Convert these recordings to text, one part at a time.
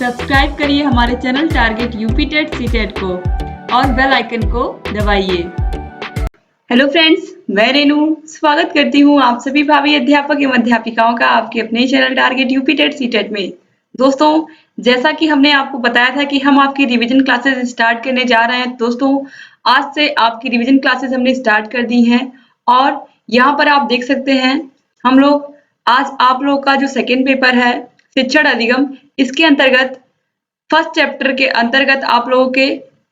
Subscribe करिए हमारे channel target UP TET CTET को और बेल आइकन को दबाइए। हेलो फ्रेंड्स, मैं रेनू स्वागत करती हूँ आप सभी भावी अध्यापक एवं अध्यापिकाओं का आपके अपने channel target UP TET CTET में। दोस्तों, जैसा कि हमने आपको बताया था कि हम आपकी रिवीजन क्लासेस स्टार्ट करने जा रहे हैं। दोस्तों, आज से आपकी रिवीजन क्लासेस हमने स्टार्ट कर दी हैं और यहाँ पर आप देख सकते हैं हम लोग आज आप लोग का जो सेकेंड पेपर है शिक्षण अधिगम, इसके अंतर्गत फर्स्ट चैप्टर के अंतर्गत आप लोगों के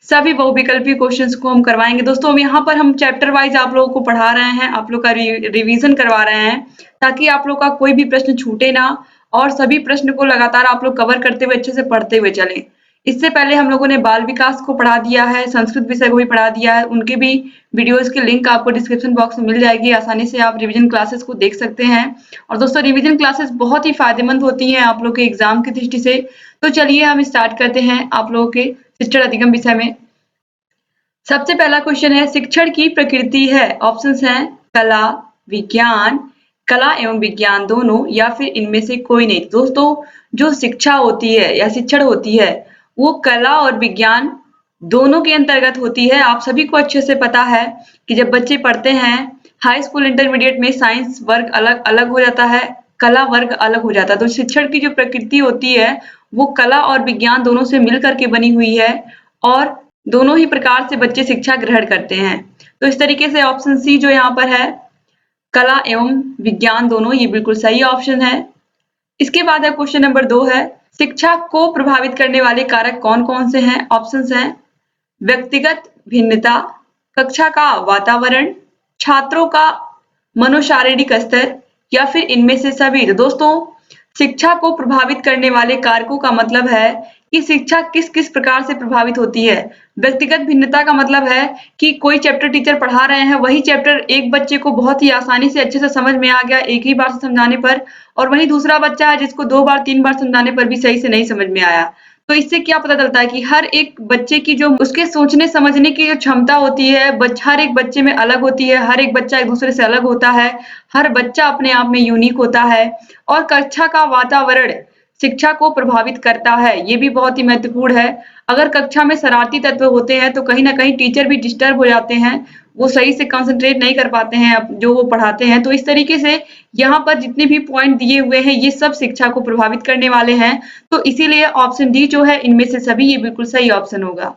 सभी बहुविकल्पी क्वेश्चंस को हम करवाएंगे। दोस्तों, यहाँ पर हम चैप्टर वाइज आप लोगों को पढ़ा रहे हैं, आप लोग का रिवीजन करवा रहे हैं ताकि आप लोग का कोई भी प्रश्न छूटे ना और सभी प्रश्न को लगातार आप लोग कवर करते हुए अच्छे से पढ़ते हुए चलें। इससे पहले हम लोगों ने बाल विकास को पढ़ा दिया है, संस्कृत विषय को भी पढ़ा दिया है। उनके भी वीडियोस की लिंक आपको डिस्क्रिप्शन बॉक्स में मिल जाएगी, आसानी से आप रिवीजन क्लासेस को देख सकते हैं। और दोस्तों, रिवीजन क्लासेस बहुत ही फायदेमंद होती हैं आप लोग के एग्जाम की दृष्टि से। तो चलिए हम स्टार्ट करते हैं आप लोगों के शिक्षण अधिगम विषय में। सबसे पहला क्वेश्चन है, शिक्षण की प्रकृति है। ऑप्शंस हैं कला, विज्ञान, कला एवं विज्ञान दोनों, या फिर इनमें से कोई नहीं। दोस्तों, जो शिक्षा होती है या शिक्षण होती है वो कला और विज्ञान दोनों के अंतर्गत होती है। आप सभी को अच्छे से पता है कि जब बच्चे पढ़ते हैं हाई स्कूल इंटरमीडिएट में साइंस वर्ग अलग अलग हो जाता है, कला वर्ग अलग हो जाता है। तो शिक्षण की जो प्रकृति होती है वो कला और विज्ञान दोनों से मिलकर के बनी हुई है और दोनों ही प्रकार से बच्चे शिक्षा ग्रहण करते हैं। तो इस तरीके से ऑप्शन सी जो यहाँ पर है कला एवं विज्ञान दोनों, ये बिल्कुल सही ऑप्शन है। इसके बाद है क्वेश्चन नंबर 2 है, शिक्षा को प्रभावित करने वाले कारक कौन कौन से हैं। ऑप्शंस हैं व्यक्तिगत भिन्नता, कक्षा का वातावरण, छात्रों का मनोशारीरिक स्तर, या फिर इनमें से सभी। तो दोस्तों, शिक्षा को प्रभावित करने वाले कारकों का मतलब है कि शिक्षा किस किस प्रकार से प्रभावित होती है। व्यक्तिगत भिन्नता का मतलब है कि कोई चैप्टर टीचर पढ़ा रहे हैं, वही चैप्टर एक बच्चे को बहुत ही आसानी से अच्छे से समझ में आ गया एक ही बार से समझाने पर, और वहीं दूसरा बच्चा है जिसको 2 बार 3 बार समझाने पर भी सही से नहीं समझ में आया। तो इससे क्या पता चलता है कि हर एक बच्चे की जो उसके सोचने समझने की जो क्षमता होती है हर एक बच्चे में अलग होती है। हर एक बच्चा एक दूसरे से अलग होता है, हर बच्चा अपने आप में यूनिक होता है। और कक्षा का वातावरण शिक्षा को प्रभावित करता है, ये भी बहुत ही महत्वपूर्ण है। अगर कक्षा में शरारती तत्व होते हैं तो कहीं ना कहीं टीचर भी डिस्टर्ब हो जाते हैं, वो सही से कंसंट्रेट नहीं कर पाते हैं जो वो पढ़ाते हैं। तो इस तरीके से यहाँ पर जितने भी पॉइंट दिए हुए हैं ये सब शिक्षा को प्रभावित करने वाले हैं। तो इसीलिए ऑप्शन डी जो है इनमें से सभी, ये बिल्कुल सही ऑप्शन होगा।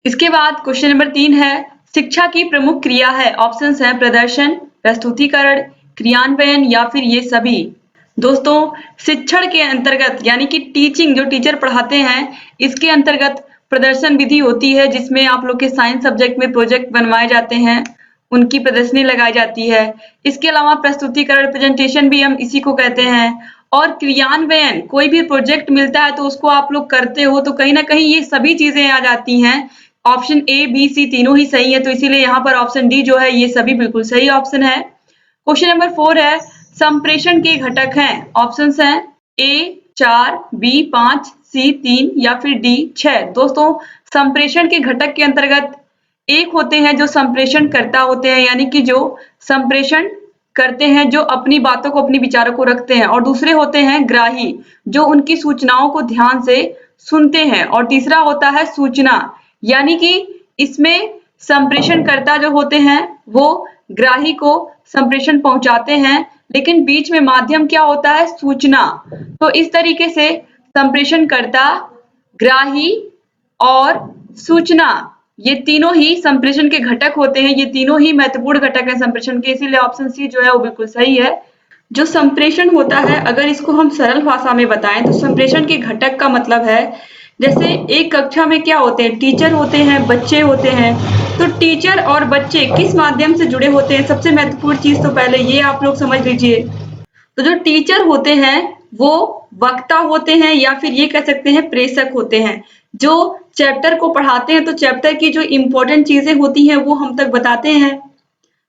इसके बाद क्वेश्चन नंबर 3 है, शिक्षा की प्रमुख क्रिया है। ऑप्शंस हैं प्रदर्शन, प्रस्तुतिकरण, क्रियान्वयन, या फिर ये सभी। दोस्तों, शिक्षण के अंतर्गत यानी कि टीचिंग जो टीचर पढ़ाते हैं इसके अंतर्गत प्रदर्शन विधि होती है जिसमें आप लोग के साइंस सब्जेक्ट में प्रोजेक्ट बनवाए जाते हैं, उनकी प्रदर्शनी लगाई जाती है। इसके अलावा प्रस्तुतिकरण, प्रेजेंटेशन भी हम इसी को कहते हैं। और क्रियान्वयन, कोई भी प्रोजेक्ट मिलता है तो उसको आप लोग करते हो, तो कहीं ना कहीं ये सभी चीजें आ जाती हैं। ऑप्शन ए बी सी तीनों ही सही है, तो इसीलिए यहाँ पर ऑप्शन डी जो है ये सभी बिल्कुल सही ऑप्शन है। क्वेश्चन नंबर 4 है, संप्रेषण के घटक हैं। ऑप्शंस हैं ए 4, बी 5, सी 3, या फिर डी 6। दोस्तों, संप्रेषण के घटक के अंतर्गत एक होते हैं जो संप्रेषण करता होते हैं, यानी कि जो संप्रेषण करते हैं, जो अपनी बातों को अपनी विचारों को रखते हैं, और दूसरे होते हैं ग्राही जो उनकी सूचनाओं को ध्यान से सुनते हैं, और तीसरा होता है सूचना, यानी कि इसमें संप्रेषणकर्ता जो होते हैं वो ग्राही को संप्रेषण पहुंचाते हैं, लेकिन बीच में माध्यम क्या होता है, सूचना। तो इस तरीके से संप्रेषणकर्ता, ग्राही और सूचना, ये तीनों ही संप्रेषण के घटक होते हैं। ये तीनों ही महत्वपूर्ण घटक हैं संप्रेषण के, इसीलिए ऑप्शन सी जो है वो बिल्कुल सही है। जो संप्रेषण होता है, अगर इसको हम सरल भाषा में बताएं तो संप्रेषण के घटक का मतलब है, जैसे एक कक्षा में क्या होते हैं, टीचर होते हैं, बच्चे होते हैं। तो टीचर और बच्चे किस माध्यम से जुड़े होते हैं, सबसे महत्वपूर्ण चीज तो पहले ये आप लोग समझ लीजिए। तो जो टीचर होते हैं वो वक्ता होते हैं, या फिर ये कह सकते हैं प्रेषक होते हैं। जो चैप्टर को पढ़ाते हैं तो चैप्टर की जो इम्पोर्टेंट चीजें होती हैं वो हम तक बताते हैं,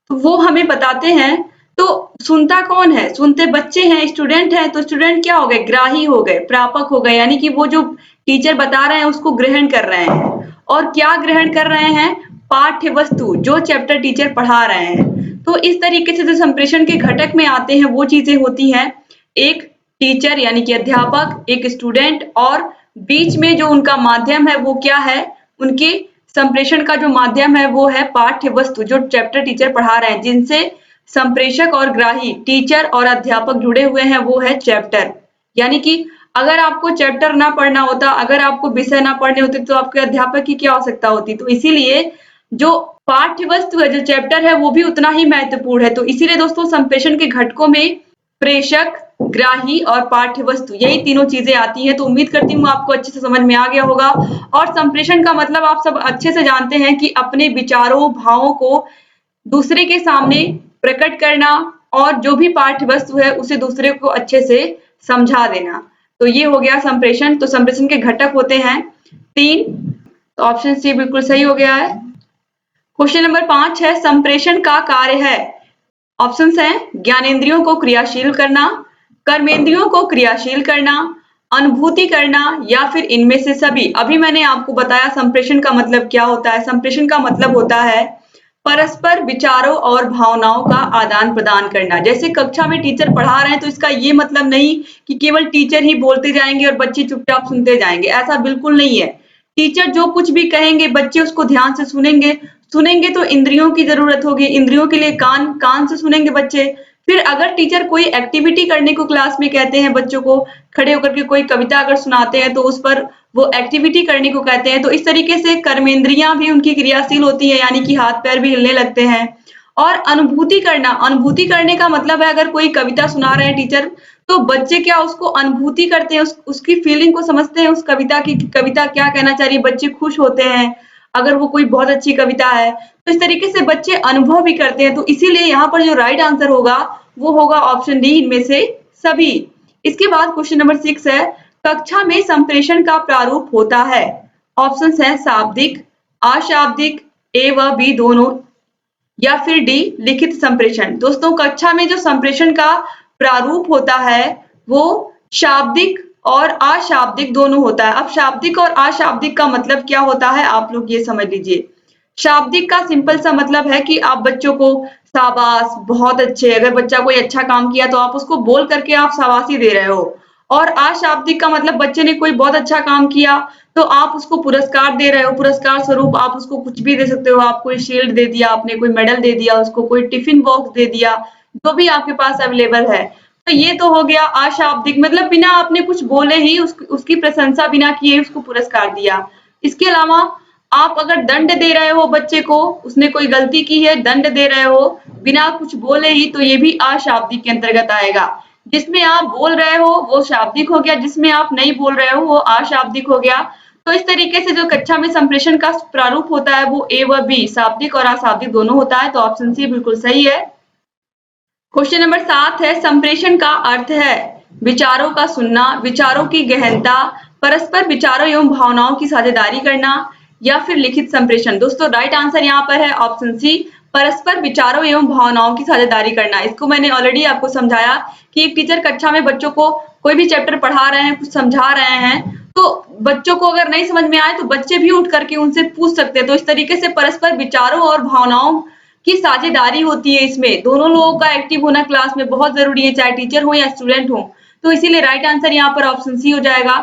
तो वो हमें बताते हैं। तो सुनता कौन है, सुनते बच्चे हैं, स्टूडेंट हैं। तो स्टूडेंट क्या हो गए, ग्राही हो गए, प्रापक हो गए, यानी कि वो जो टीचर बता रहे हैं उसको ग्रहण कर रहे हैं। और क्या ग्रहण कर रहे हैं, पाठ्य वस्तु जो चैप्टर टीचर पढ़ा रहे हैं। तो इस तरीके से जो संप्रेषण के घटक में आते हैं वो चीजें होती हैं, एक टीचर यानी कि अध्यापक, एक स्टूडेंट और बीच में जो उनका माध्यम है वो क्या है, उनके संप्रेषण का जो माध्यम है वो है पाठ्य वस्तु, जो चैप्टर टीचर पढ़ा रहे हैं, जिनसे संप्रेषक और ग्राही टीचर और अध्यापक जुड़े हुए हैं वो है चैप्टर। यानी कि अगर आपको चैप्टर ना पढ़ना होता, अगर आपको विषय ना पढ़ने होते तो आपके अध्यापक की क्या आवश्यकता होती। तो इसीलिए जो पाठ्य वस्तु है, जो चैप्टर है वो भी उतना ही महत्वपूर्ण है। तो इसीलिए दोस्तों संप्रेषण के घटकों में प्रेषक, ग्राही और पाठ्य वस्तु, यही तीनों चीजें आती हैं। तो उम्मीद करती हूँ आपको अच्छे से समझ में आ गया होगा। और संप्रेषण का मतलब आप सब अच्छे से जानते हैं कि अपने विचारों, भावों को दूसरे के सामने प्रकट करना और जो भी पाठ्य वस्तु है उसे दूसरे को अच्छे से समझा देना। तो ये हो गया संप्रेषण। तो संप्रेषण के घटक होते हैं 3। तो ऑप्शन सी बिल्कुल सही हो गया है। क्वेश्चन नंबर 5 है, संप्रेषण का कार्य है। ऑप्शंस हैं ज्ञानेंद्रियों को क्रियाशील करना, कर्मेंद्रियों को क्रियाशील करना, अनुभूति करना या फिर इनमें से सभी। अभी मैंने आपको बताया संप्रेषण का मतलब क्या होता है। संप्रेषण का मतलब होता है परस्पर विचारों और भावनाओं का आदान प्रदान करना। जैसे कक्षा में टीचर पढ़ा रहे हैं तो इसका ये मतलब नहीं कि केवल टीचर ही बोलते जाएंगे और बच्चे चुपचाप सुनते जाएंगे, ऐसा बिल्कुल नहीं है। टीचर जो कुछ भी कहेंगे बच्चे उसको ध्यान से सुनेंगे। सुनेंगे तो इंद्रियों की जरूरत होगी, इंद्रियों के लिए कान, कान से सुनेंगे बच्चे। फिर अगर टीचर कोई एक्टिविटी करने को क्लास में कहते हैं, बच्चों को खड़े होकर के कोई कविता अगर सुनाते हैं तो उस पर वो एक्टिविटी करने को कहते हैं। तो इस तरीके से कर्मेंद्रियां भी उनकी क्रियाशील होती है, यानी कि हाथ पैर भी हिलने लगते हैं। और अनुभूति करना, अनुभूति करने का मतलब है अगर कोई कविता सुना रहे हैं टीचर तो बच्चे क्या उसको अनुभूति करते हैं, उसकी फीलिंग को समझते हैं, उस कविता की कविता क्या कहना चाह रही है, बच्चे खुश होते हैं अगर वो कोई बहुत अच्छी कविता है। तो इस तरीके से बच्चे अनुभव भी करते हैं। तो इसीलिए यहाँ पर जो राइट आंसर होगा वो होगा ऑप्शन डी, इनमें से सभी। इसके बाद क्वेश्चन नंबर 6 है, कक्षा में संप्रेषण का प्रारूप होता है। ऑप्शंस हैं शाब्दिक, अशाब्दिक, ए व बी दोनों या फिर डी लिखित संप्रेषण। दोस्तों कक्षा में जो संप्रेषण का प्रारूप होता है वो शाब्दिक और अशाब्दिक दोनों होता है। अब शाब्दिक और अशाब्दिक का मतलब क्या होता है आप लोग ये समझ लीजिए। शाब्दिक का सिंपल सा मतलब है कि आप बच्चों को शाबाश, बहुत अच्छे, अगर बच्चा कोई अच्छा काम किया तो आप उसको बोल करके आप शाबाशी दे रहे हो। और अशाब्दिक का मतलब बच्चे ने कोई बहुत अच्छा काम किया तो आप उसको पुरस्कार दे रहे हो, पुरस्कार स्वरूप आप उसको कुछ भी दे सकते हो। आप कोई शील्ड दे दिया, आपने कोई मेडल दे दिया, उसको कोई टिफिन बॉक्स दे दिया, जो भी आपके पास अवेलेबल है। तो ये तो हो गया अशाब्दिक, मतलब बिना आपने कुछ बोले ही उसकी प्रशंसा बिना किए उसको पुरस्कार दिया। इसके अलावा आप अगर दंड दे रहे हो बच्चे को, उसने कोई गलती की है, दंड दे रहे हो बिना कुछ बोले ही, तो ये भी अशाब्दिक के अंतर्गत आएगा। जिसमें आप बोल रहे हो वो शाब्दिक हो गया, जिसमें आप नहीं बोल रहे हो वो अशाब्दिक हो गया। तो इस तरीके से जो कक्षा में संप्रेषण का प्रारूप होता है वो ए व बी, शाब्दिक और अशाब्दिक दोनों होता है। तो ऑप्शन सी बिल्कुल सही है। क्वेश्चन नंबर 7 है, संप्रेषण का अर्थ है विचारों का सुनना, विचारों की गहनता, परस्पर विचारों एवं भावनाओं की साझेदारी करना या फिर लिखित संप्रेषण। दोस्तों राइट आंसर यहाँ पर है ऑप्शन सी, परस्पर विचारों एवं भावनाओं की साझेदारी करना। इसको मैंने ऑलरेडी आपको समझाया कि एक टीचर कक्षा में बच्चों को कोई भी चैप्टर पढ़ा रहे हैं, कुछ समझा रहे हैं, तो बच्चों को अगर नहीं समझ में आए तो बच्चे भी उठ करके उनसे पूछ सकते हैं। तो इस तरीके से परस्पर विचारों और भावनाओं की साझेदारी होती है। इसमें दोनों लोगों का एक्टिव होना क्लास में बहुत जरूरी है, चाहे टीचर हो या स्टूडेंट हो। तो इसीलिए राइट आंसर यहाँ पर ऑप्शन सी हो जाएगा।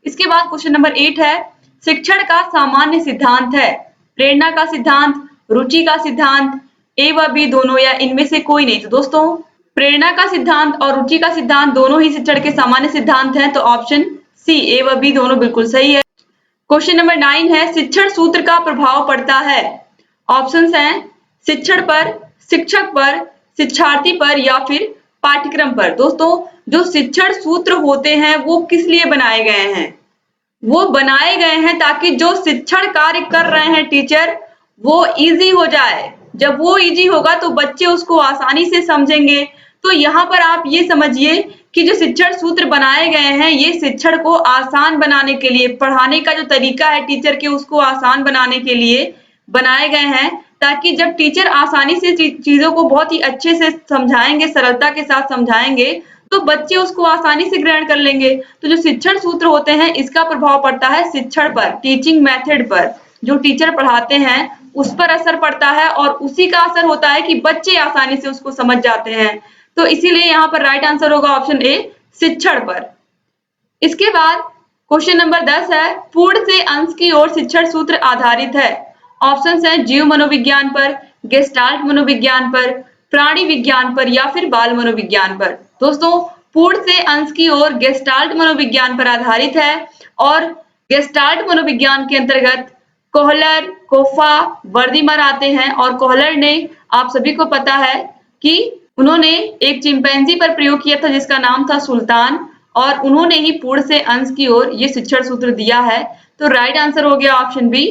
इसके बाद क्वेश्चन नंबर 8 है, शिक्षण का सामान्य सिद्धांत है प्रेरणा का सिद्धांत, रुचि का सिद्धांत, ए व बी दोनों या इनमें से कोई नहीं। तो दोस्तों प्रेरणा का सिद्धांत और रुचि का सिद्धांत दोनों ही शिक्षण के सामान्य सिद्धांत हैं। तो ऑप्शन सी ए व बी दोनों बिल्कुल सही है। क्वेश्चन नंबर 9 है, शिक्षण सूत्र का प्रभाव पड़ता है। ऑप्शंस हैं शिक्षण पर, शिक्षक पर, शिक्षार्थी पर या फिर पाठ्यक्रम पर। दोस्तों जो शिक्षण सूत्र होते हैं वो किस लिए बनाए गए हैं? वो बनाए गए हैं ताकि जो शिक्षण कार्य कर रहे हैं टीचर वो इजी हो जाए। जब वो इजी होगा तो बच्चे उसको आसानी से समझेंगे। तो यहाँ पर आप ये समझिए कि जो शिक्षण सूत्र बनाए गए हैं ये शिक्षण को आसान बनाने के लिए, पढ़ाने का जो तरीका है टीचर के उसको आसान बनाने के लिए बनाए गए हैं, ताकि जब टीचर आसानी से चीजों को बहुत ही अच्छे से समझाएंगे, सरलता के साथ समझाएंगे, तो बच्चे उसको आसानी से ग्रहण कर लेंगे। तो जो शिक्षण सूत्र होते हैं इसका प्रभाव पड़ता है शिक्षण पर, टीचिंग मेथड पर, जो टीचर पढ़ाते हैं उस पर असर पड़ता है और उसी का असर होता है कि बच्चे आसानी से उसको समझ जाते हैं। तो इसीलिए यहाँ पर राइट आंसर होगा ऑप्शन ए, शिक्षण पर। इसके बाद क्वेश्चन नंबर 10 है, पूर्ण से अंश की ओर शिक्षण सूत्र आधारित है। ऑप्शंस हैं जीव मनोविज्ञान पर, गेस्टाल्ट मनोविज्ञान पर, प्राणी विज्ञान पर या फिर बाल मनोविज्ञान पर। दोस्तों, पूर्ण से अंश की ओर गेस्टाल्ट मनोविज्ञान पर आधारित है और गेस्टाल्ट मनोविज्ञान के अंतर्गत कोहलर, कोफा, वर्दीमर आते हैं और कोहलर ने, आप सभी को पता है कि उन्होंने एक चिंपैंजी पर प्रयोग किया था जिसका नाम था सुल्तान, और उन्होंने ही पूर्ण से अंश की ओर ये शिक्षण सूत्र दिया है। तो राइट आंसर हो गया ऑप्शन बी,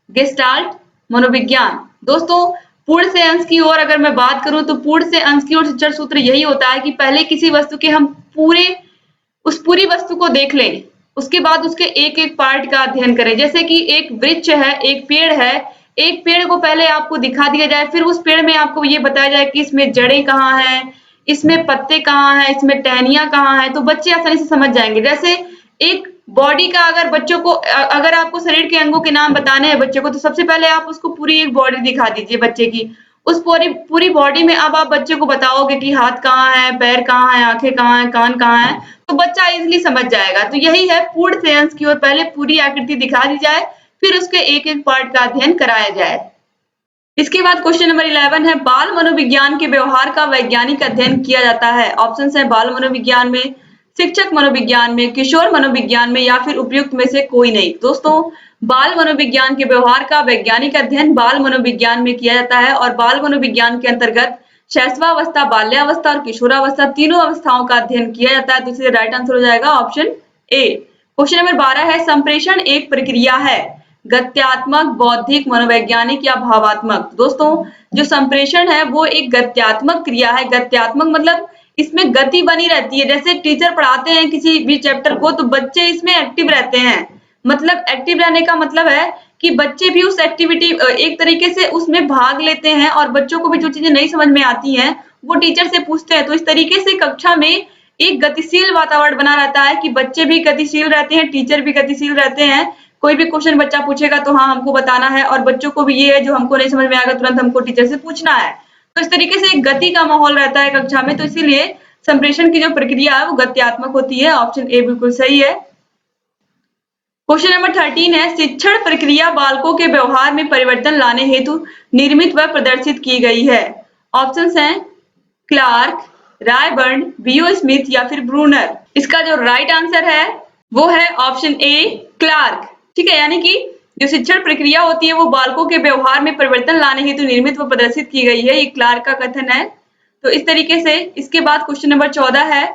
गेस्टाल्ट मनोविज्ञान। दोस्तों, पूर्ण से अंश की ओर अगर मैं बात करूं तो पूर्ण से अंश की ओर शिक्षण सूत्र यही होता है कि पहले किसी वस्तु के हम पूरी वस्तु को देख लें, उसके बाद उसके एक एक पार्ट का अध्ययन करें। जैसे कि एक वृक्ष है, एक पेड़ है, एक पेड़ को पहले आपको दिखा दिया जाए, फिर उस पेड़ में आपको ये बताया जाए कि इसमें जड़ें कहाँ हैं, इसमें पत्ते कहाँ हैं, इसमें टहनियाँ कहाँ हैं, तो बच्चे आसानी से समझ जाएंगे। जैसे एक बॉडी का अगर बच्चों को अगर आपको शरीर के अंगों के नाम बताने हैं बच्चों को, तो सबसे पहले आप उसको पूरी एक बॉडी दिखा दीजिए बच्चे की। उस पूरी बॉडी में अब आप बच्चे को बताओगे कि हाथ कहाँ है, पैर कहाँ है, आंखें कहाँ है, कान कहाँ है, तो बच्चा इजिली समझ जाएगा। तो यही है पूर्ण से अंश की ओर, पहले पूरी आकृति दिखा दी जाए, फिर उसके एक एक पार्ट का अध्ययन कराया जाए। इसके बाद क्वेश्चन नंबर 11 है, बाल मनोविज्ञान के व्यवहार का वैज्ञानिक अध्ययन किया जाता है। ऑप्शंस है बाल मनोविज्ञान में, शिक्षक मनोविज्ञान में, किशोर मनोविज्ञान में या फिर उपयुक्त में से कोई नहीं। दोस्तों, बाल मनोविज्ञान के व्यवहार का वैज्ञानिक अध्ययन बाल मनोविज्ञान में किया जाता है और बाल मनोविज्ञान के अंतर्गत शैशवावस्था, बाल्यावस्था और किशोरावस्था तीनों अवस्थाओं का अध्ययन किया जाता है। तो इसलिए राइट आंसर हो जाएगा ऑप्शन ए। क्वेश्चन नंबर 12 है, संप्रेषण एक प्रक्रिया है, गत्यात्मक, बौद्धिक, मनोवैज्ञानिक या भावात्मक। दोस्तों, जो संप्रेषण है वो एक गत्यात्मक क्रिया है। गत्यात्मक मतलब इसमें गति बनी रहती है। जैसे टीचर पढ़ाते हैं किसी भी चैप्टर को तो बच्चे इसमें एक्टिव रहते हैं। मतलब एक्टिव रहने का मतलब है कि बच्चे भी उस एक्टिविटी एक तरीके से उसमें भाग लेते हैं और बच्चों को भी जो चीजें नहीं समझ में आती हैं वो टीचर से पूछते हैं। तो इस तरीके से कक्षा में एक गतिशील वातावरण बना रहता है कि बच्चे भी गतिशील रहते हैं, टीचर भी गतिशील रहते हैं। कोई भी क्वेश्चन बच्चा पूछेगा तो हाँ हमको बताना है, और बच्चों को भी ये है जो हमको नहीं समझ में आएगा तुरंत हमको टीचर से पूछना है। तो इस तरीके से एक गति का माहौल रहता है कक्षा में। तो इसीलिए संप्रेषण की जो प्रक्रिया है वो गत्यात्मक होती है। ऑप्शन ए बिल्कुल सही है। क्वेश्चन नंबर 13 है, शिक्षण प्रक्रिया बालकों के व्यवहार में परिवर्तन लाने हेतु निर्मित व प्रदर्शित की गई है। ऑप्शंस हैं क्लार्क, रायबर्न, बीओ स्मिथ या फिर ब्रूनर। इसका जो राइट आंसर है वो है ऑप्शन ए, क्लार्क। ठीक है, यानी कि जो शिक्षण प्रक्रिया होती है वो बालकों के व्यवहार में परिवर्तन लाने हेतु निर्मित व प्रदर्शित की गई है, ये क्लार्क का कथन है। तो इस तरीके से इसके बाद क्वेश्चन नंबर 14 है,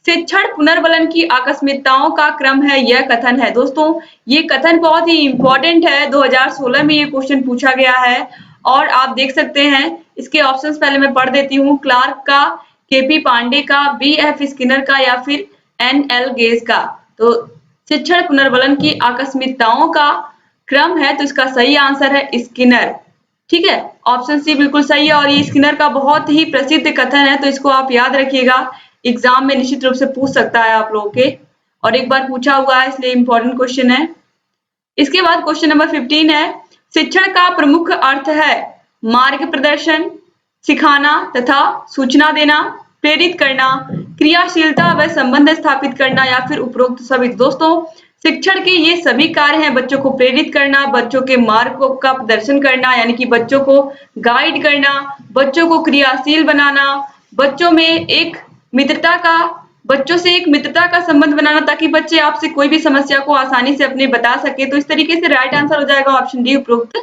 शिक्षण पुनर्वलन की आकस्मिकताओं का क्रम है, यह कथन है। दोस्तों, ये कथन बहुत ही इंपॉर्टेंट है, 2016 में ये क्वेश्चन पूछा गया है और आप देख सकते हैं इसके ऑप्शंस पहले मैं पढ़ देती हूँ। क्लार्क का, केपी पांडे का, बीएफ स्किनर का या फिर एनएल गेज का। तो शिक्षण पुनर्वलन की आकस्मिकताओं का क्रम है, तो इसका सही आंसर है स्किनर। ठीक है, ऑप्शन सी बिल्कुल सही है और ये स्किनर का बहुत ही प्रसिद्ध कथन है, तो इसको आप याद रखिएगा। एग्जाम में निश्चित रूप से पूछ सकता है आप लोगों के, और एक बार पूछा हुआ है इसलिए इंपॉर्टेंट क्वेश्चन है। इसके बाद क्वेश्चन नंबर 15 है, शिक्षण का प्रमुख अर्थ है मार्ग प्रदर्शन, सिखाना तथा सूचना देना, प्रेरित करना, क्रियाशीलता व संबंध स्थापित करना या फिर उपरोक्त सभी। दोस्तों, शिक्षण के ये सभी कार्य हैं, बच्चों को प्रेरित करना, बच्चों के मार्ग का प्रदर्शन करना यानी कि बच्चों को गाइड करना, बच्चों को क्रियाशील बनाना, बच्चों से एक मित्रता का संबंध बनाना ताकि बच्चे आपसे कोई भी समस्या को आसानी से अपने बता सके। तो इस तरीके से राइट आंसर हो जाएगा ऑप्शन डी, उपरोक्त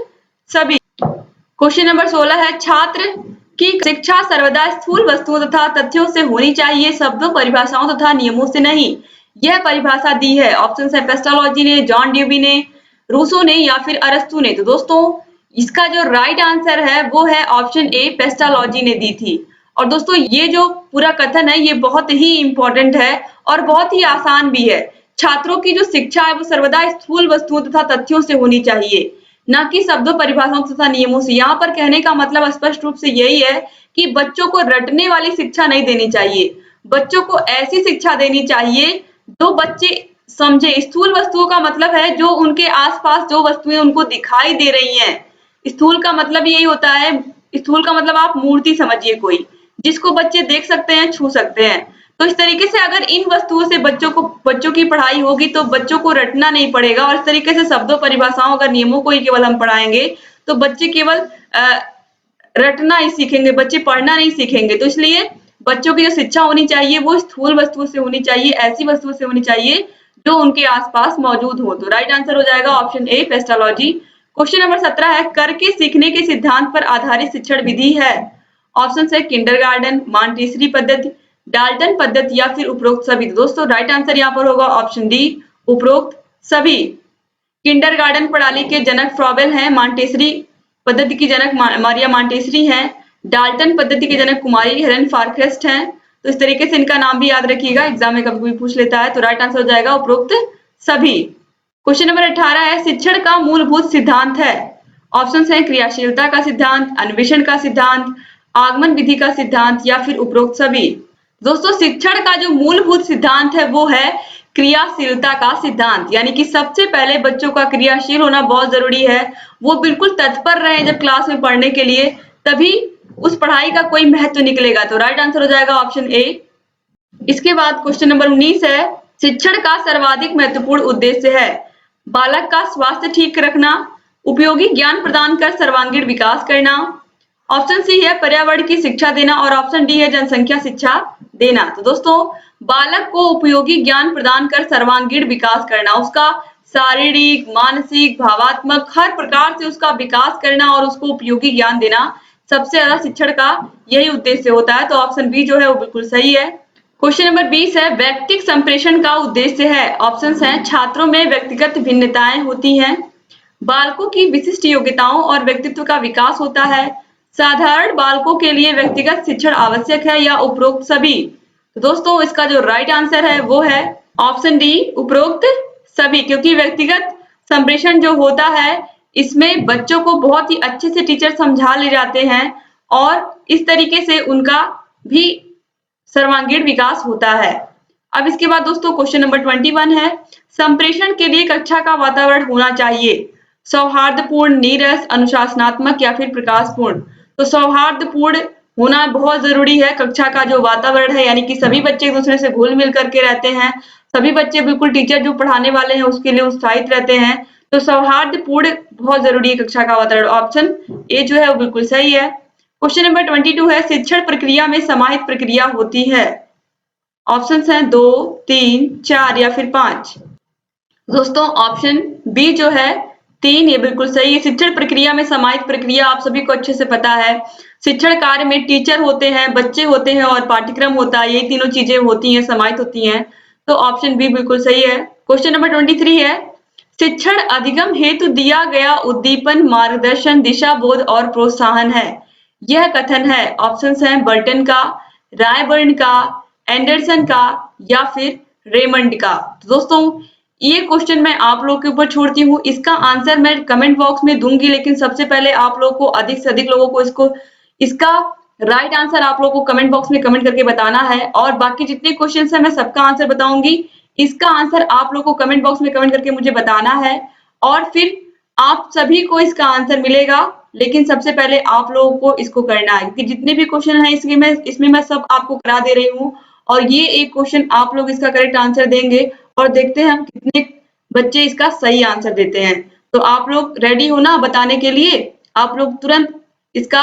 सभी। क्वेश्चन नंबर 16 है, छात्र की शिक्षा सर्वदा स्थूल वस्तुओं तथा तथ्यों से होनी चाहिए, शब्दों, परिभाषाओं तथा नियमों से नहीं। यह परिभाषा दी है। ऑप्शन है पेस्टालॉजी ने, जॉन ड्यूबी ने, रूसो ने या फिर अरस्तु ने। तो दोस्तों, इसका जो राइट आंसर है वो है ऑप्शन ए, पेस्टालॉजी ने दी थी। और दोस्तों, ये जो पूरा कथन है ये बहुत ही इंपॉर्टेंट है और बहुत ही आसान भी है। छात्रों की जो शिक्षा है वो सर्वदा स्थूल वस्तुओं तथा तथ्यों से होनी चाहिए, ना कि शब्दों, परिभाषाओं तथा नियमों से। यहाँ पर कहने का मतलब स्पष्ट रूप से यही है कि बच्चों को रटने वाली शिक्षा नहीं देनी चाहिए, बच्चों को ऐसी शिक्षा देनी चाहिए जो बच्चे समझे। स्थूल वस्तुओं का मतलब है जो उनके आसपास जो वस्तुएं उनको दिखाई दे रही हैं। स्थूल का मतलब यही होता है, स्थूल का मतलब आप मूर्ति समझिए कोई, जिसको बच्चे देख सकते हैं, छू सकते हैं। तो इस तरीके से अगर इन वस्तुओं से बच्चों की पढ़ाई होगी तो बच्चों को रटना नहीं पड़ेगा, और इस तरीके से शब्दों, परिभाषाओं, अगर नियमों को ही केवल हम पढ़ाएंगे तो बच्चे केवल रटना ही सीखेंगे, बच्चे पढ़ना नहीं सीखेंगे। तो इसलिए बच्चों की जो शिक्षा होनी चाहिए वो स्थूल वस्तुओं से होनी चाहिए, ऐसी वस्तुओं से होनी चाहिए जो उनके आसपास मौजूद हो। तो राइट आंसर हो जाएगा option A, pestology. Question number 17 है, करके सीखने के सिद्धांत पर आधारित शिक्षण विधि है। ऑप्शन है किंडरगार्टन, मॉन्टेसरी पद्धति, डाल्टन पद्धति या फिर उपरोक्त सभी। दोस्तों राइट आंसर यहाँ पर होगा ऑप्शन डी, उपरोक्त सभी। किंडरगार्टन प्रणाली के जनक फ्रॉबेल हैं, मॉन्टेसरी पद्धति की जनक मारिया मॉन्टेसरी हैं, डाल्टन पद्धति के जनक कुमारी हेलेन फारक्रेस्ट हैं। तो इस तरीके से इनका नाम भी याद रखिएगा, एग्जाम में कभी भी पूछ लेता है। तो राइट आंसर हो जाएगा उपरोक्त सभी। क्वेश्चन नंबर 18 है, शिक्षण का मूलभूत सिद्धांत है। ऑप्शंस हैं क्रियाशीलता का सिद्धांत, अन्वेषण का सिद्धांत, आगमन विधि का सिद्धांत या फिर उपरोक्त सभी। दोस्तों शिक्षण का जो मूलभूत सिद्धांत है वो है क्रियाशीलता का सिद्धांत, यानी कि सबसे पहले बच्चों का क्रियाशील होना बहुत जरूरी है। वो बिल्कुल तत्पर रहे जब क्लास में पढ़ने के लिए, तभी उस पढ़ाई का कोई महत्व निकलेगा। तो राइट आंसर हो जाएगा ऑप्शन ए। इसके बाद क्वेश्चन नंबर 19 है, शिक्षण का सर्वाधिक महत्वपूर्ण उद्देश्य है। बालक का स्वास्थ्य ठीक रखना, उपयोगी ज्ञान प्रदान कर सर्वांगीण विकास करना। ऑप्शन सी है पर्यावरण की शिक्षा देना और ऑप्शन डी है जनसंख्या शिक्षा देना। तो दोस्तों बालक को उपयोगी ज्ञान प्रदान कर सर्वांगीण विकास करना, उसका शारीरिक, मानसिक, भावात्मक हर प्रकार से उसका विकास करना और उसको उपयोगी ज्ञान देना, सबसे ज्यादा शिक्षण का यही उद्देश्य होता है। तो ऑप्शन बी जो है वो बिल्कुल सही है। क्वेश्चन नंबर 20 है, व्यक्तिगत संप्रेषण का उद्देश्य है। ऑप्शंस हैं छात्रों में व्यक्तिगत भिन्नताएं होती हैं, बालकों की विशिष्ट योग्यताओं और व्यक्तित्व का विकास होता है, साधारण बालकों के लिए व्यक्तिगत शिक्षण आवश्यक है या उपरोक्त सभी। तो दोस्तों इसका जो राइट आंसर है वो है ऑप्शन डी, उपरोक्त सभी। क्योंकि व्यक्तिगत संप्रेषण जो होता है इसमें बच्चों को बहुत ही अच्छे से टीचर समझा ले जाते हैं और इस तरीके से उनका भी सर्वांगीण विकास होता है। अब इसके बाद दोस्तों क्वेश्चन नंबर 21 है, संप्रेषण के लिए कक्षा का वातावरण होना चाहिए सौहार्दपूर्ण, नीरस, अनुशासनात्मक या फिर प्रकाशपूर्ण। तो सौहार्दपूर्ण होना बहुत जरूरी है। कक्षा का जो वातावरण है यानी कि सभी बच्चे एक दूसरे से घुल मिल करके रहते हैं, सभी बच्चे बिल्कुल टीचर जो पढ़ाने वाले हैं उसके लिए उत्साहित रहते हैं। तो सौहार्दपूर्ण बहुत जरूरी है कक्षा का वातावरण। ऑप्शन ए जो है वो बिल्कुल सही है। क्वेश्चन नंबर 22 है, शिक्षण प्रक्रिया में समाहित प्रक्रिया होती है। ऑप्शंस हैं 2, 3, 4 या फिर 5। दोस्तों ऑप्शन बी जो है 3, ये बिल्कुल सही है। शिक्षण प्रक्रिया में समाहित प्रक्रिया आप सभी को अच्छे से पता है। शिक्षण कार्य में टीचर होते हैं, बच्चे होते हैं और पाठ्यक्रम होता है, ये तीनों चीजें होती हैं, समाहित होती हैं। तो ऑप्शन बी बिल्कुल सही है। क्वेश्चन नंबर 23 है, शिक्षण अधिगम हेतु दिया गया उद्दीपन, मार्गदर्शन, दिशा बोध और प्रोत्साहन है। यह कथन है। ऑप्शंस हैं बर्टन का, रायबर्न का, एंडरसन का या फिर रेमंड का। तो दोस्तों ये क्वेश्चन मैं आप लोगों के ऊपर छोड़ती हूँ, इसका आंसर मैं कमेंट बॉक्स में दूंगी, लेकिन सबसे पहले आप लोगों को अधिक से अधिक लोगों को इसका राइट आंसर आप लोगों को कमेंट बॉक्स में कमेंट करके बताना है। और बाकी जितने क्वेश्चन है मैं सबका आंसर बताऊंगी, इसका आंसर आप लोगों को कमेंट बॉक्स में कमेंट करके मुझे बताना है और फिर आप सभी को इसका आंसर मिलेगा। लेकिन सबसे पहले आप लोगों को इसको करना है, क्योंकि जितने भी क्वेश्चन है इसमें मैं सब आपको करा दे रही हूँ और ये एक क्वेश्चन आप लोग इसका करेक्ट आंसर देंगे और देखते हैं हम कितने बच्चे इसका सही आंसर देते हैं। तो आप लोग रेडी हो ना बताने के लिए? आप लोग तुरंत इसका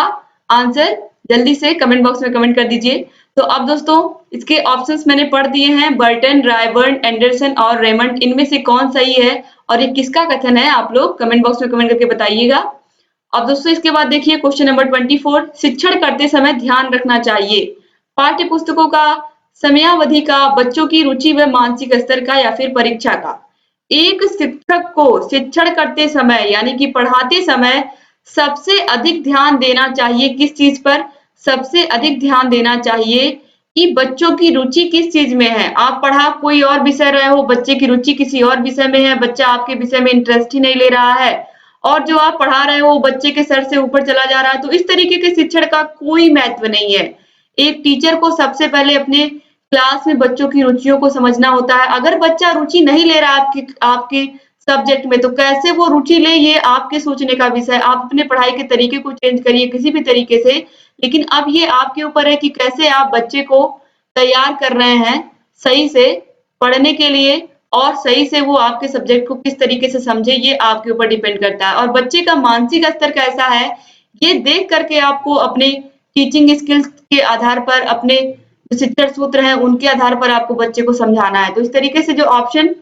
आंसर जल्दी से कमेंट बॉक्स में कमेंट कर दीजिए। तो अब दोस्तों इसके ऑप्शंस मैंने पढ़ दिए हैं, बर्टन, रायबर्न, एंडरसन और रेमंड, इनमें से कौन सही है और ये किसका कथन है, आप लोग कमेंट बॉक्स में कमेंट करके बताइएगा। अब दोस्तों इसके बाद देखिए क्वेश्चन नंबर 24, शिक्षण करते समय ध्यान रखना चाहिए पाठ्य पुस्तकों का, समयावधि का, बच्चों की रुचि व मानसिक स्तर का या फिर परीक्षा का। एक शिक्षक को शिक्षण करते समय यानी कि पढ़ाते समय सबसे अधिक ध्यान देना चाहिए किस चीज पर? सबसे अधिक ध्यान देना चाहिए कि बच्चों की रुचि किस चीज में है। आप पढ़ा कोई और विषय रहे हो, बच्चे की रुचि किसी और विषय में है, बच्चा आपके विषय में इंटरेस्ट ही नहीं ले रहा है और जो आप पढ़ा रहे हो बच्चे के सर से ऊपर चला जा रहा है, तो इस तरीके के शिक्षण का कोई महत्व नहीं है। एक टीचर को सबसे पहले अपने क्लास में बच्चों की रुचियों को समझना होता है। अगर बच्चा रुचि नहीं ले रहा है आपके सब्जेक्ट में, तो कैसे वो रुचि ले, ये आपके सोचने का विषय। आप अपने पढ़ाई के तरीके को चेंज करिए किसी भी तरीके से, लेकिन अब ये आपके ऊपर है कि कैसे आप बच्चे को तैयार कर रहे हैं सही से पढ़ने के लिए और सही से वो आपके सब्जेक्ट को किस तरीके से समझे, ये आपके ऊपर डिपेंड करता है। और बच्चे का मानसिक स्तर कैसा है, ये देख करके आपको अपने टीचिंग स्किल्स के आधार पर, अपने जो शिक्षण सूत्र हैं उनके आधार पर आपको बच्चे को समझाना है। तो इस तरीके से जो ऑप्शन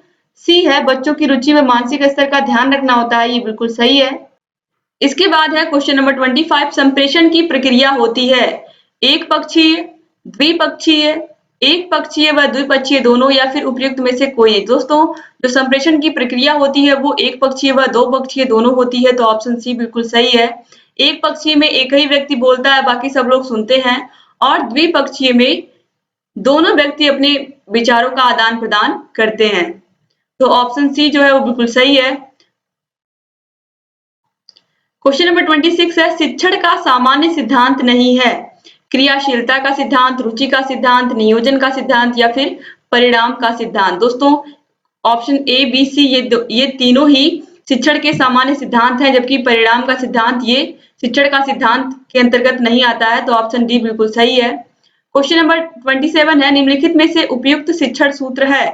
सी है, बच्चों की रुचि व मानसिक स्तर का ध्यान रखना होता है, ये बिल्कुल सही है। इसके बाद है क्वेश्चन नंबर 25, संप्रेषण की प्रक्रिया होती है एक पक्षीय, द्विपक्षीय, एक पक्षीय व द्विपक्षीय दोनों, या फिर उपयुक्त में से कोई एक। दोस्तों, जो संप्रेषण की प्रक्रिया होती है वो एक पक्षीय व दो पक्षीय दोनों होती है, तो ऑप्शन सी बिल्कुल सही है। एक पक्षीय में एक ही व्यक्ति बोलता है, बाकी सब लोग सुनते हैं, और द्विपक्षीय में दोनों व्यक्ति अपने विचारों का आदान प्रदान करते हैं। तो ऑप्शन सी जो है वो बिल्कुल सही है। क्वेश्चन नंबर 26 है, शिक्षण का सामान्य सिद्धांत नहीं है क्रियाशीलता का सिद्धांत, रुचि का सिद्धांत, नियोजन का सिद्धांत, या फिर परिणाम का सिद्धांत। दोस्तों, ऑप्शन ए, बी, सी ये तीनों ही शिक्षण के सामान्य सिद्धांत हैं, जबकि परिणाम का सिद्धांत ये शिक्षण का सिद्धांत के अंतर्गत नहीं आता है, तो ऑप्शन डी बिल्कुल सही है। क्वेश्चन नंबर 27 है, निम्नलिखित में से उपयुक्त शिक्षण सूत्र है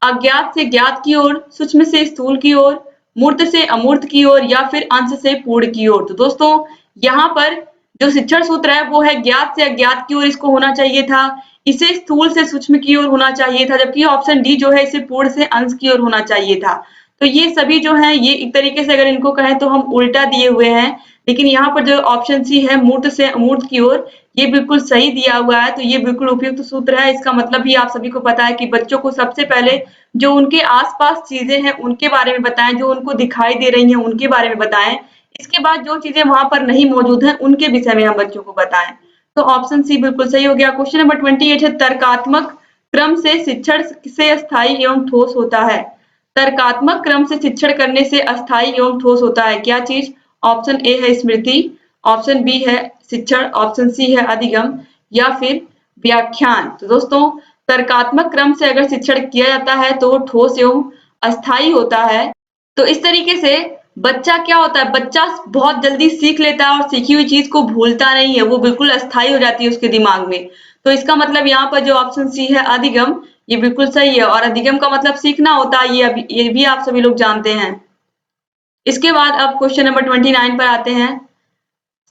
अज्ञात से ज्ञात की ओर, सूक्ष्म से स्थूल की ओर, मूर्त से अमूर्त की ओर, या फिर अंश से पूर्ण की ओर। तो दोस्तों, यहाँ पर जो शिक्षण सूत्र है वो है ज्ञात से अज्ञात की ओर इसको होना चाहिए था, इसे स्थूल से सूक्ष्म की ओर होना चाहिए था, जबकि ऑप्शन डी जो है इसे पूर्ण से अंश की ओर होना चाहिए था। तो ये सभी जो है ये एक तरीके से अगर इनको कहें तो हम उल्टा दिए हुए हैं, लेकिन यहाँ पर जो ऑप्शन सी है मूर्त से अमूर्त की ओर, ये बिल्कुल सही दिया हुआ है, तो ये बिल्कुल उपयुक्त सूत्र है। इसका मतलब भी आप सभी को पता है कि बच्चों को सबसे पहले जो उनके आसपास चीजें हैं उनके बारे में बताएं, जो उनको दिखाई दे रही हैं उनके बारे में बताएं, इसके बाद जो चीजें वहां पर नहीं मौजूद हैं उनके विषय में हम बच्चों को बताएं। तो ऑप्शन सी बिल्कुल सही हो गया। क्वेश्चन नंबर 28 है, तर्कात्मक क्रम से शिक्षण से अस्थायी एवं ठोस होता है। तर्कात्मक क्रम से शिक्षण करने से अस्थायी एवं ठोस होता है क्या चीज? ऑप्शन ए है स्मृति, ऑप्शन बी है शिक्षण, ऑप्शन सी है अधिगम, या फिर व्याख्यान। तो दोस्तों, तर्कात्मक क्रम से अगर शिक्षण किया जाता है तो ठोस एवं अस्थायी होता है। तो इस तरीके से बच्चा क्या होता है, बच्चा बहुत जल्दी सीख लेता है और सीखी हुई चीज को भूलता नहीं है, वो बिल्कुल अस्थायी हो जाती है उसके दिमाग में। तो इसका मतलब यहाँ पर जो ऑप्शन सी है अधिगम, ये बिल्कुल सही है, और अधिगम का मतलब सीखना होता है, ये भी आप सभी लोग जानते हैं। इसके बाद अब क्वेश्चन नंबर 29 पर आते हैं।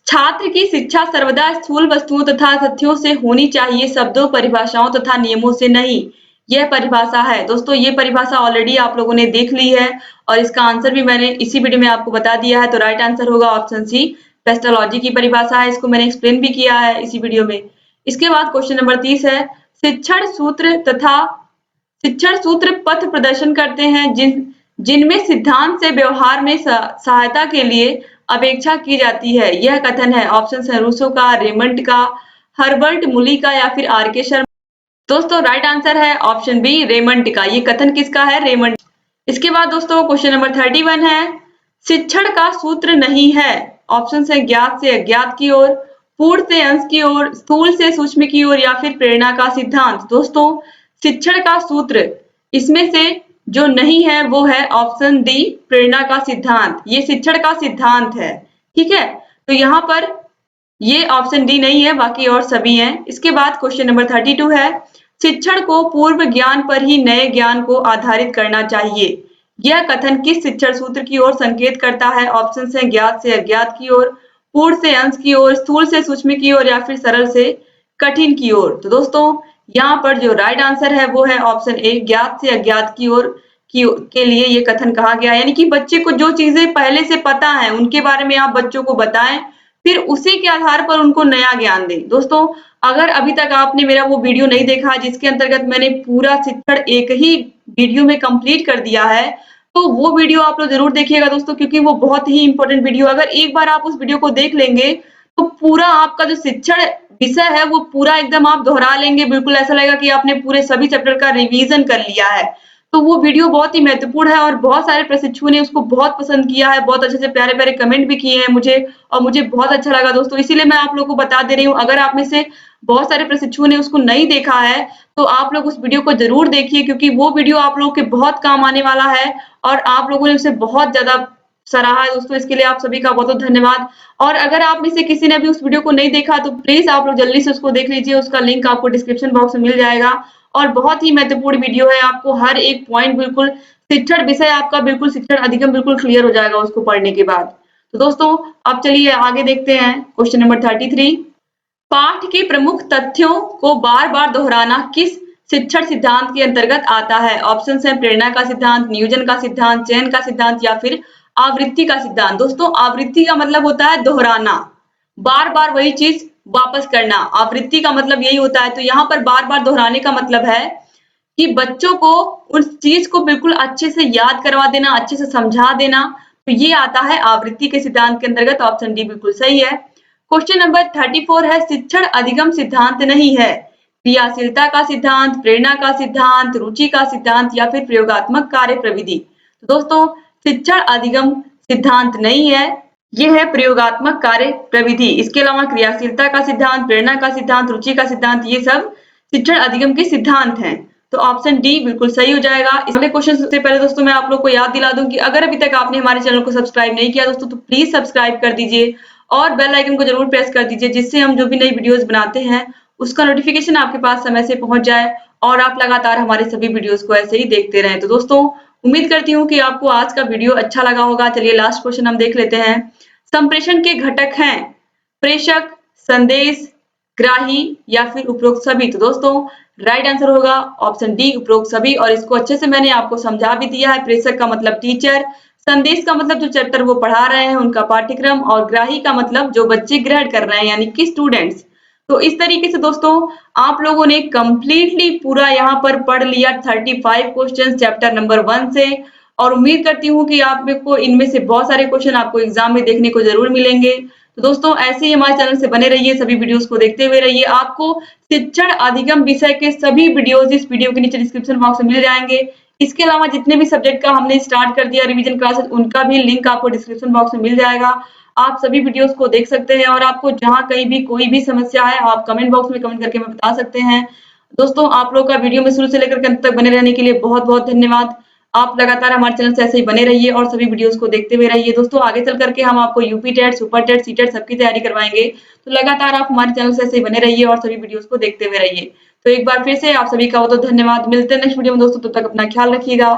छात्र की शिक्षा सर्वदा स्थूल वस्तुओं तथा तथ्यों से होनी चाहिए, शब्दों, परिभाषाओं तथा नियमों से नहीं। यह परिभाषा है। दोस्तों, ये परिभाषा ऑलरेडी आप लोगों ने देख ली है और इसका आंसर भी मैंने इसी वीडियो में आपको बता दिया है। तो राइट आंसर होगा ऑप्शन सी, पेस्टोलॉजी की परिभाषा है। इसको मैंने एक्सप्लेन भी किया है इसी वीडियो में। इसके बाद क्वेश्चन नंबर 30 है, शिक्षण सूत्र पथ प्रदर्शन करते हैं जिनमें सिद्धांत से व्यवहार में सहायता के लिए अपेक्षा की जाती है। यह कथन है, ऑप्शन है रूसो का, रेमंड का, हर्बर्ट मुली का, या फिर आर के शर्मा। दोस्तों, राइट आंसर है ऑप्शन बी, रेमंड का। ये कथन किसका है? रेमंड। इसके बाद दोस्तों क्वेश्चन नंबर 31 है, शिक्षण का सूत्र नहीं है। ऑप्शन है ज्ञात से अज्ञात की ओर, पूर्ण से अंश की ओर, स्थूल से सूक्ष्म की ओर, या फिर प्रेरणा का सिद्धांत। दोस्तों, शिक्षण का सूत्र इसमें से जो नहीं है वो है ऑप्शन डी, प्रेरणा का सिद्धांत। ये शिक्षण का सिद्धांत है, ठीक है। तो यहाँ पर ये ऑप्शन डी नहीं है, बाकी और सभी हैं। इसके बाद क्वेश्चन नंबर 32 है, शिक्षण को पूर्व ज्ञान पर ही नए ज्ञान को आधारित करना चाहिए। यह कथन किस शिक्षण सूत्र की ओर संकेत करता है? ऑप्शन है ज्ञात से अज्ञात की ओर, पूर्ण से अंश की ओर, स्थूल से सूक्ष्म की ओर, या फिर सरल से कठिन की ओर। तो दोस्तों, यहाँ पर जो राइट आंसर है वो है ऑप्शन ए, ज्ञात से अज्ञात की ओर के लिए ये कथन कहा गया है। यानी कि बच्चे को जो चीजें पहले से पता है उनके बारे में आप बच्चों को बताएं, फिर उसी के आधार पर उनको नया ज्ञान दें। दोस्तों, अगर अभी तक आपने मेरा वो वीडियो नहीं देखा जिसके अंतर्गत मैंने पूरा शिक्षण एक ही वीडियो में कंप्लीट कर दिया है, तो वो वीडियो आप लोग जरूर देखिएगा दोस्तों, क्योंकि वो बहुत ही इंपॉर्टेंट वीडियो। अगर एक बार आप उस वीडियो को देख लेंगे तो पूरा आपका जो शिक्षण विषय है वो पूरा एकदम आप दोहरा लेंगे। बिल्कुल ऐसा लगेगा कि आपने पूरे सभी चैप्टर का रिवीजन कर लिया है। तो वो वीडियो बहुत ही महत्वपूर्ण है और बहुत सारे प्रशिक्षुओं ने उसको बहुत पसंद किया है, बहुत अच्छे से प्यारे प्यारे कमेंट भी किए हैं मुझे, और मुझे बहुत अच्छा लगा दोस्तों। इसीलिए मैं आप लोगों को बता दे रही हूँ, अगर आप में से बहुत सारे प्रशिक्षुओं ने उसको नहीं देखा है तो आप लोग उस वीडियो को जरूर देखिए, क्योंकि वो वीडियो आप लोगों के बहुत काम आने वाला है और आप लोगों ने उसे बहुत ज्यादा सराहा है दोस्तों, इसके लिए आप सभी का बहुत-बहुत धन्यवाद। और अगर आप में से किसी ने भी उस वीडियो को नहीं देखा तो प्लीज़ आप लोग जल्दी से उसको देख लीजिए, उसका लिंक आपको डिस्क्रिप्शन बॉक्स में मिल जाएगा। और बहुत ही महत्वपूर्ण वीडियो है, आपको हर एक पॉइंट बिल्कुल शिक्षण विषय आपका बिल्कुल शिक्षण अधिगम बिल्कुल क्लियर हो जाएगा उसको पढ़ने के बाद। तो दोस्तों अब चलिए आगे देखते हैं क्वेश्चन नंबर 33। पाठ के प्रमुख तथ्यों को बार-बार दोहराना किस शिक्षण सिद्धांत के अंतर्गत आता है? ऑप्शंस हैं प्रेरणा का सिद्धांत, नियोजन का सिद्धांत, चयन का सिद्धांत या फिर आवृत्ति का सिद्धांत। दोस्तों आवृत्ति का मतलब होता है दोहराना, बार-बार वही चीज वापस करना। आवृत्ति का मतलब यही होता है। तो यहाँ पर बार-बार दोहराने का मतलब है कि बच्चों को उस चीज को बिल्कुल अच्छे से याद करवा देना, अच्छे से समझा देना। तो ये आता है आवृत्ति के सिद्धांत के अंतर्गत। ऑप्शन डी बिल्कुल सही है। क्वेश्चन नंबर 34 है शिक्षण अधिगम सिद्धांत नहीं है क्रियाशीलता का सिद्धांत, प्रेरणा का सिद्धांत, रुचि का सिद्धांत या फिर प्रयोगात्मक कार्य प्रविधि। तो दोस्तों शिक्षण अधिगम सिद्धांत नहीं है, ये है प्रयोगात्मक कार्य प्रविधि। इसके अलावा क्रियाशीलता का सिद्धांत, प्रेरणा का सिद्धांत, रुचि का सिद्धांत, ये सब शिक्षण अधिगम के सिद्धांत हैं। तो ऑप्शन डी बिल्कुल सही हो जाएगा। अगले क्वेश्चन से पहले दोस्तों मैं आप लोग को याद दिला दूं कि अगर अभी तक आपने हमारे चैनल को सब्सक्राइब नहीं किया दोस्तों तो प्लीज सब्सक्राइब कर दीजिए और बेल आइकन को जरूर प्रेस कर दीजिए, जिससे हम जो भी नई वीडियोस बनाते हैं उसका नोटिफिकेशन आपके पास समय से पहुंच जाए और आप लगातार हमारे सभी वीडियोस को ऐसे ही देखते रहें। तो दोस्तों उम्मीद करती हूँ कि आपको आज का वीडियो अच्छा लगा होगा। चलिए लास्ट क्वेश्चन हम देख लेते हैं। संप्रेषण के घटक हैं प्रेषक, संदेश, ग्राही या फिर उपरोक्त सभी। तो दोस्तों राइट आंसर होगा ऑप्शन डी उपरोक्त सभी। और इसको अच्छे से मैंने आपको समझा भी दिया है। प्रेषक का मतलब टीचर, संदेश का मतलब जो चैप्टर वो पढ़ा रहे हैं उनका पाठ्यक्रम, और ग्राही का मतलब जो बच्चे ग्रहण कर रहे हैं यानी कि स्टूडेंट्स। तो इस तरीके से दोस्तों आप लोगों ने कंप्लीटली पूरा यहाँ पर पढ़ लिया 35 क्वेश्चन चैप्टर नंबर 1 से। और उम्मीद करती हूँ कि आप को इनमें से बहुत सारे क्वेश्चन आपको एग्जाम में देखने को जरूर मिलेंगे। तो दोस्तों ऐसे ही हमारे चैनल से बने रहिए, सभी वीडियोस को देखते हुए रहिए। आपको शिक्षण अधिगम विषय के सभी वीडियोस इस वीडियो के नीचे डिस्क्रिप्शन बॉक्स में मिल जाएंगे। इसके अलावा जितने भी सब्जेक्ट का हमने स्टार्ट कर दिया रिवीजन क्लासेस, उनका भी लिंक आपको डिस्क्रिप्शन बॉक्स में मिल जाएगा। आप सभी वीडियोस को देख सकते हैं और आपको जहां कहीं भी कोई भी समस्या है आप कमेंट बॉक्स में कमेंट करके हमें बता सकते हैं। दोस्तों आप लोग का वीडियो में शुरू से लेकर अंत तक बने रहने के लिए बहुत बहुत धन्यवाद। आप लगातार हमारे चैनल से ऐसे ही बने रहिए और सभी वीडियोस को देखते हुए रहिए। दोस्तों आगे चल करके हम आपको UP TET, super TET, C TET सबकी तैयारी करवाएंगे। तो लगातार आप हमारे चैनल से ऐसे ही बने रहिए और सभी वीडियोस को देखते हुए रहिए। तो एक बार फिर से आप सभी का बहुत धन्यवाद। मिलते हैं नेक्स्ट वीडियो में दोस्तों, तब तक अपना ख्याल रखिएगा।